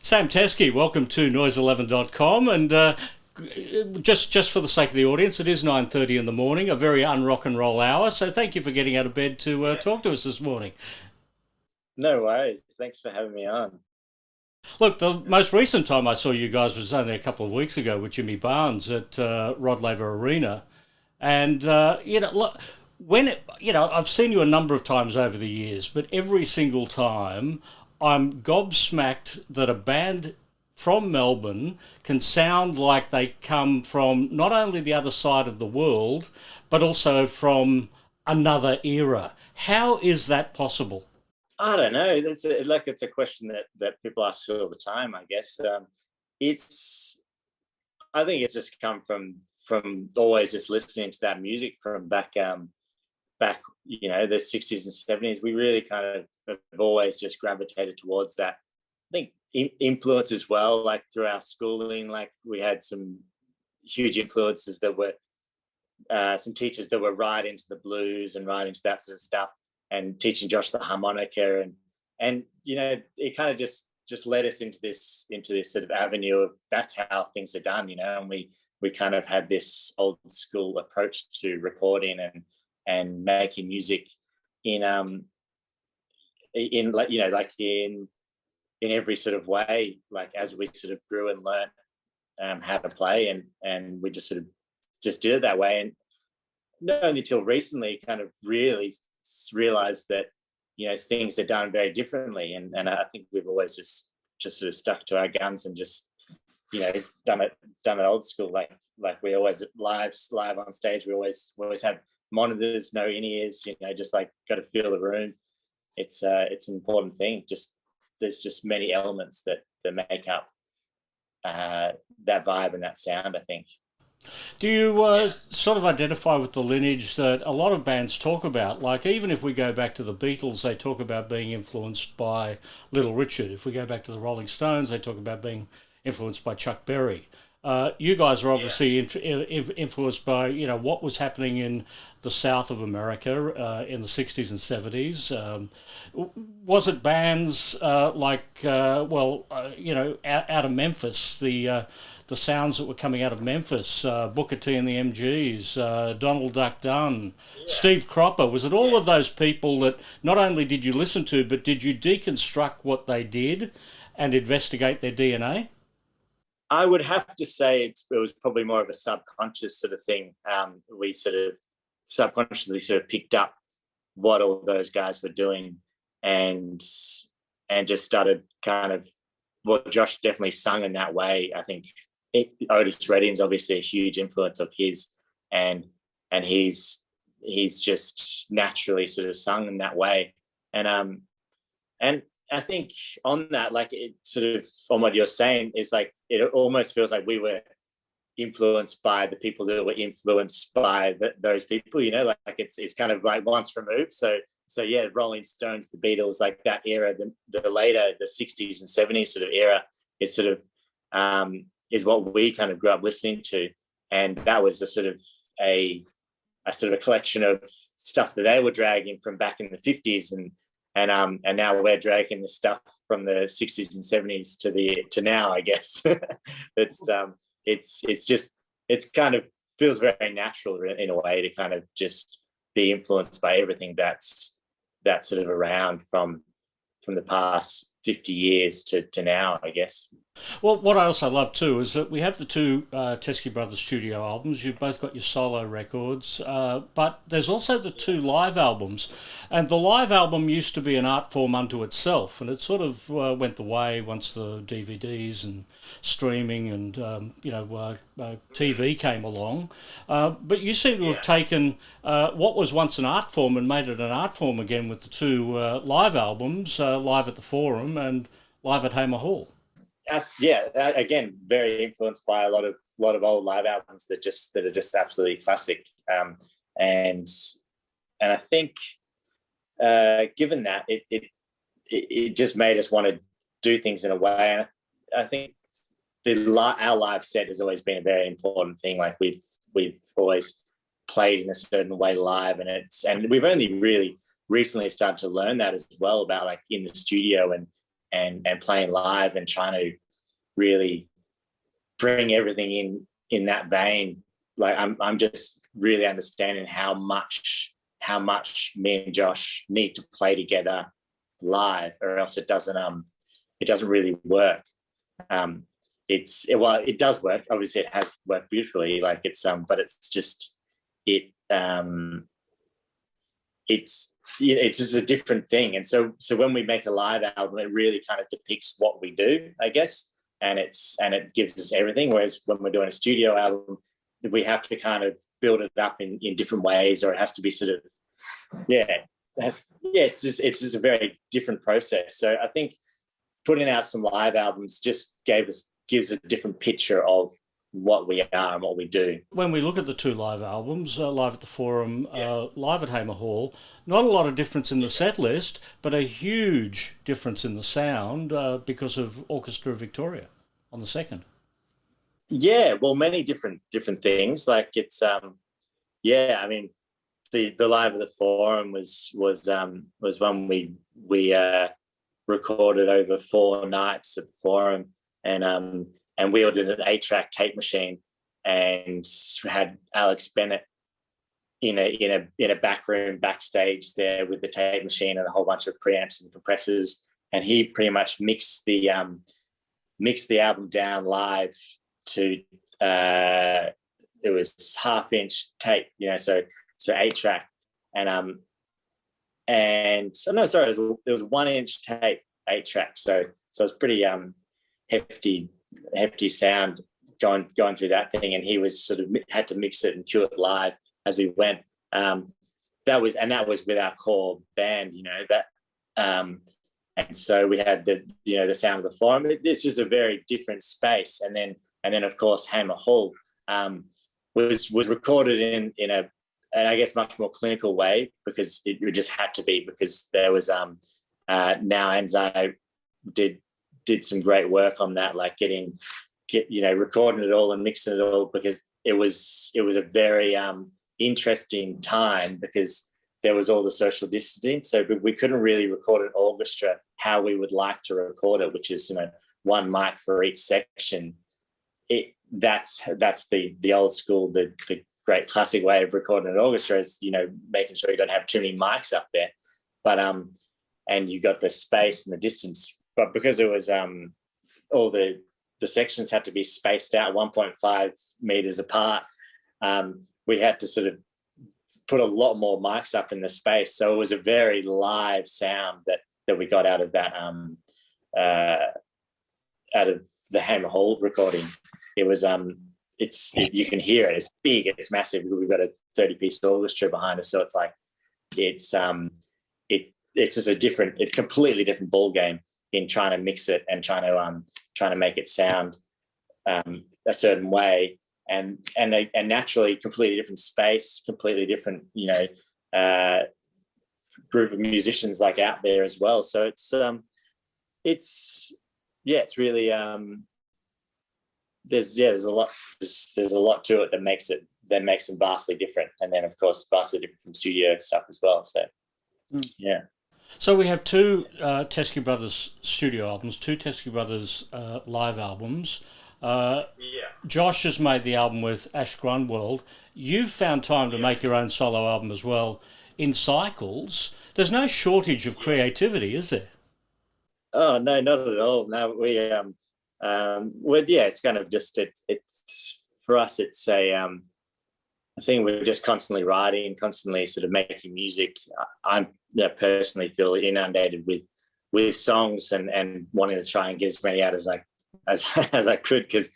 Sam Teskey, welcome to noise11.com. And just for the sake of the audience, it is 9:30 in the morning, a very un-rock and roll hour. So thank you for getting out of bed to talk to us this morning. No worries. Thanks for having me on. Look, the most recent time I saw you guys was only a couple of weeks ago with Jimmy Barnes at Rod Laver Arena. And, look, I've seen you a number of times over the years, but every single time I'm gobsmacked that a band from Melbourne can sound like they come from not only the other side of the world, but also from another era. How is that possible? I don't know. It's a question that people ask all the time. I guess it's. I think it's just come from always just listening to that music from back the 60s and 70s. We really kind of have always just gravitated towards that. I think influence as well. Like through our schooling, like we had some huge influences that were some teachers that were right into the blues and right into that sort of stuff, and teaching Josh the harmonica, and it kind of just led us into this sort of avenue of that's how things are done, and we kind of had this old school approach to recording and making music in like in every sort of way, like as we sort of grew and learned how to play, and we just sort of just did it that way. And not only till recently kind of really realized that things are done very differently, and I think we've always just sort of stuck to our guns and just done it old school, like we always live on stage. We always have monitors, no in-ears, just like got to feel the room. It's an important thing. Just there's just many elements that make up that vibe and that sound, I think. Do you sort of identify with the lineage that a lot of bands talk about? Like, even if we go back to the Beatles, they talk about being influenced by Little Richard. If we go back to the Rolling Stones, they talk about being influenced by Chuck Berry. You guys are obviously influenced by what was happening in the south of America in the 60s and 70s. Was it bands out of Memphis, the sounds that were coming out of Memphis, Booker T and the MGs, Donald Duck Dunn, Steve Cropper? Was it all of those people that not only did you listen to, but did you deconstruct what they did and investigate their DNA? I would have to say it was probably more of a subconscious sort of thing. We sort of subconsciously sort of picked up what all those guys were doing, and just started kind of, well, Josh definitely sung in that way. I think Otis Redding's obviously a huge influence of his, and he's just naturally sort of sung in that way. And I think on that, like, it sort of, on what you're saying, is like it almost feels like we were influenced by the people that were influenced by those people. Like it's kind of like once removed. So yeah, Rolling Stones, the Beatles, like that era, the later the 60s and 70s sort of era is sort of is what we kind of grew up listening to, and that was a sort of a collection of stuff that they were dragging from back in the 50s, and now we're dragging the stuff from the 60s and 70s to now, I guess. It's kind of feels very natural in a way to kind of just be influenced by everything that's sort of around from the past 50 years to now, I guess. Well, what I also love too is that we have the two Teskey Brothers studio albums. You've both got your solo records, but there's also the two live albums. And the live album used to be an art form unto itself, and it sort of went the way once the DVDs and streaming and TV came along. But you seem to have taken what was once an art form and made it an art form again with the two live albums, Live at the Forum and Live at Hamer Hall. Again, very influenced by a lot of old live albums that are just absolutely classic. And I think given that it just made us want to do things in a way. And I think our live set has always been a very important thing. Like we've always played in a certain way live, and we've only really recently started to learn that as well, about like in the studio and playing live and trying to really bring everything in that vein. Like I'm just really understanding how much me and Josh need to play together live, or else it doesn't really work. It does work. Obviously, it has worked beautifully. Like but it's just it's just a different thing. And so when we make a live album, it really kind of depicts what we do, I guess, and it gives us everything. Whereas when we're doing a studio album, we have to kind of build it up in different ways, or it has to be sort of it's just a very different process. So I think putting out some live albums just gives a different picture of what we are and what we do. When we look at the two live albums, live at the Forum, live at Hamer Hall, not a lot of difference in the set list, but a huge difference in the sound because of Orchestra of Victoria on the second. Yeah, well, many different things. Like it's I mean, the live at the Forum was when we recorded over 4 nights at the Forum, and we ordered an 8-track tape machine and had Alex Bennett in a back room backstage there with the tape machine and a whole bunch of preamps and compressors, and he pretty much mixed the album down live to it was 1/2-inch tape, so 8-track, and so no, sorry, it was 1-inch tape, 8-track, so it was pretty hefty sound going through that thing, and he was sort of had to mix it and cue it live as we went. That was with our core band, and so we had the sound of the Forum. This is a very different space, and then of course Hamer Hall was recorded in a, and I guess much more clinical way, because it just had to be, because there was now Anzai did some great work on that, like recording it all and mixing it all, because it was a very interesting time, because there was all the social distancing, so we couldn't really record an orchestra how we would like to record it, which is one mic for each section. That's the old school, the great classic way of recording an orchestra is making sure you don't have too many mics up there, but and you got the space and the distance. But because it was all the sections had to be spaced out 1.5 meters apart, we had to sort of put a lot more mics up in the space. So it was a very live sound that we got out of that out of the Hamer Hall recording. It was you can hear it. It's big. It's massive. We've got a 30-piece orchestra behind us, so it's like it's just a completely different ball game in trying to mix it and trying to make it sound a certain way, and naturally completely different space, completely different group of musicians like out there as well. So it's really there's a lot to it that makes them vastly different, and then of course vastly different from studio stuff as well. So yeah. So we have 2 Teskey Brothers studio albums, 2 Teskey Brothers live albums. Josh has made the album with Ash Grunwald. You've found time to make your own solo album as well in cycles. There's no shortage of creativity, is there? Oh no, not at all. No, we it's kind of just it's for us. It's I think we're just constantly writing, constantly sort of making music. I personally feel inundated with songs and wanting to try and get as many out as I could, because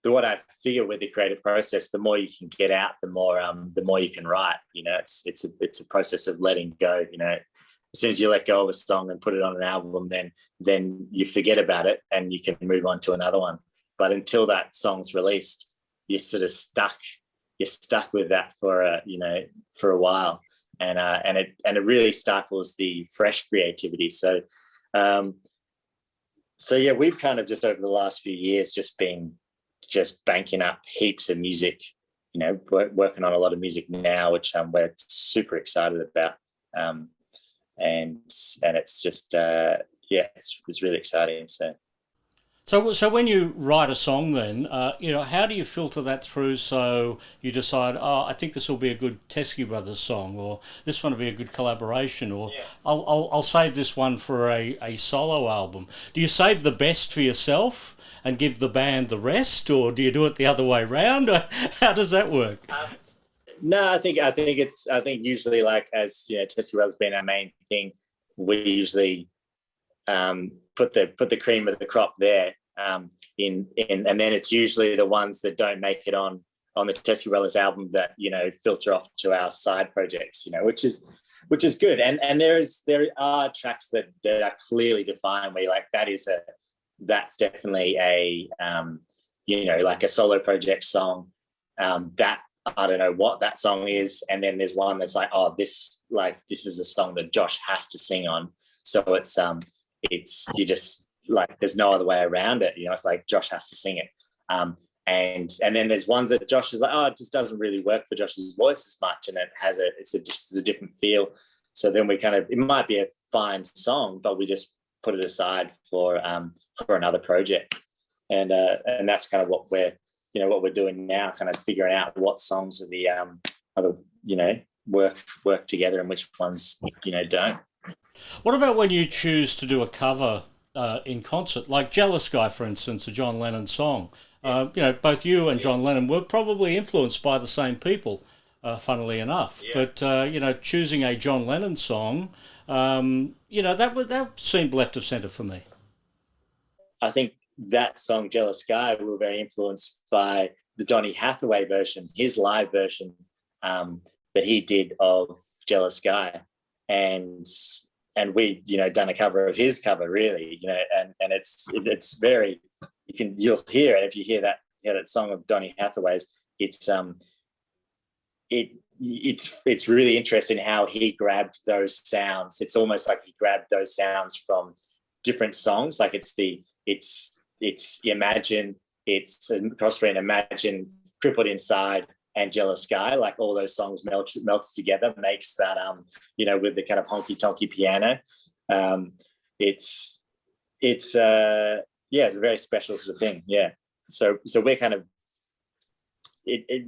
what I figure with the creative process, the more you can get out, the more you can write. It's a process of letting go. As soon as you let go of a song and put it on an album, then you forget about it and you can move on to another one. But until that song's released, you're sort of stuck. You're stuck with that for a while, and it really stifles the fresh creativity. So yeah, we've kind of just over the last few years just been banking up heaps of music. Working on a lot of music now, which we're super excited about. And it's just yeah, it's really exciting. So when you write a song, then how do you filter that through? So you decide, oh, I think this will be a good Teskey Brothers song, or this one will be a good collaboration, or Yeah. I'll save this one for a solo album. Do you save the best for yourself and give the band the rest, or do you do it the other way round? How does that work? No, I think usually, like, as you know, Teskey Brothers being our main thing, we usually put the cream of the crop there, and then it's usually the ones that don't make it on the Teskey Brothers album that filter off to our side projects, which is good. And there are tracks that are clearly defined where you're like, that's definitely a like a solo project song, that I don't know what that song is. And then there's one that's like, oh, this is a song that Josh has to sing on. So it's you just like, there's no other way around it. It's like Josh has to sing it. And then there's ones that Josh is like, oh, it just doesn't really work for Josh's voice as much, and it's a different feel. So then it might be a fine song, but we just put it aside for another project. And that's kind of what we're doing now, kind of figuring out what songs are the work together and which ones don't. What about when you choose to do a cover in concert, like "Jealous Guy," for instance, a John Lennon song? Both you and John Lennon were probably influenced by the same people, funnily enough. Yeah. But choosing a John Lennon song, that seemed left of centre for me. I think that song "Jealous Guy" we were very influenced by the Donny Hathaway version, his live version that he did of "Jealous Guy," and we done a cover of his cover, really, and it's very, you'll hear it if you hear that song of Donny Hathaway's. It's really interesting how he grabbed those sounds. It's almost like he grabbed those sounds from different songs. Like it's Imagine, it's cross between Imagine, Crippled Inside, and Jealous Guy. Like all those songs melts together, makes that with the kind of honky tonky piano. It's a very special sort of thing. Yeah. So we're kind of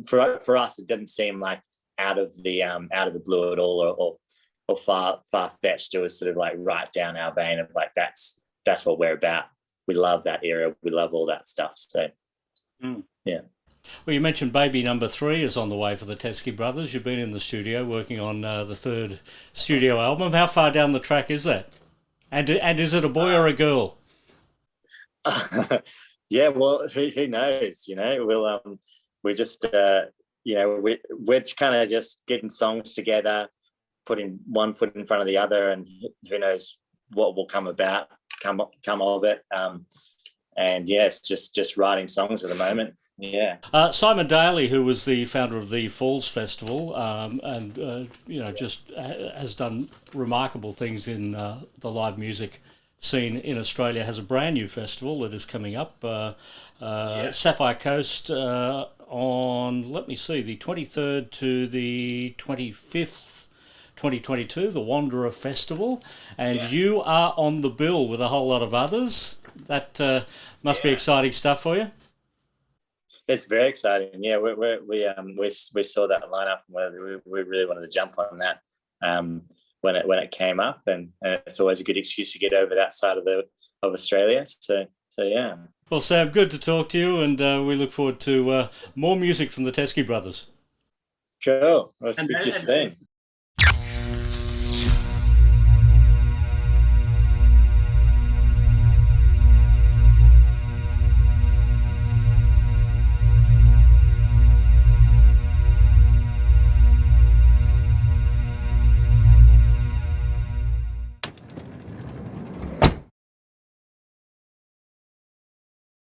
for us, it doesn't seem like out of the blue at all, or far fetched. It was sort of like right down our vein of like, that's what we're about. We love that era. We love all that stuff. So yeah. Well, you mentioned baby number 3 is on the way for the Teskey Brothers. You've been in the studio working on the third studio album. How far down the track is that? And is it a boy or a girl? Yeah, well, who knows? We're just we're kind of just getting songs together, putting one foot in front of the other, and who knows what will come of it. And yeah, it's just writing songs at the moment. Yeah. Simon Daly, who was the founder of the Falls Festival, just has done remarkable things in the live music scene in Australia, has a brand new festival that is coming up, Sapphire Coast, on, let me see, the 23rd to the 25th, 2022, the Wanderer Festival, and you are on the bill with a whole lot of others. That must be exciting stuff for you. It's very exciting. Yeah, we saw that lineup, and we really wanted to jump on that when it came up, and it's always a good excuse to get over that side of Australia. So yeah. Well, Sam, good to talk to you, and we look forward to more music from the Teskey Brothers. Cool. I'll speak to you soon.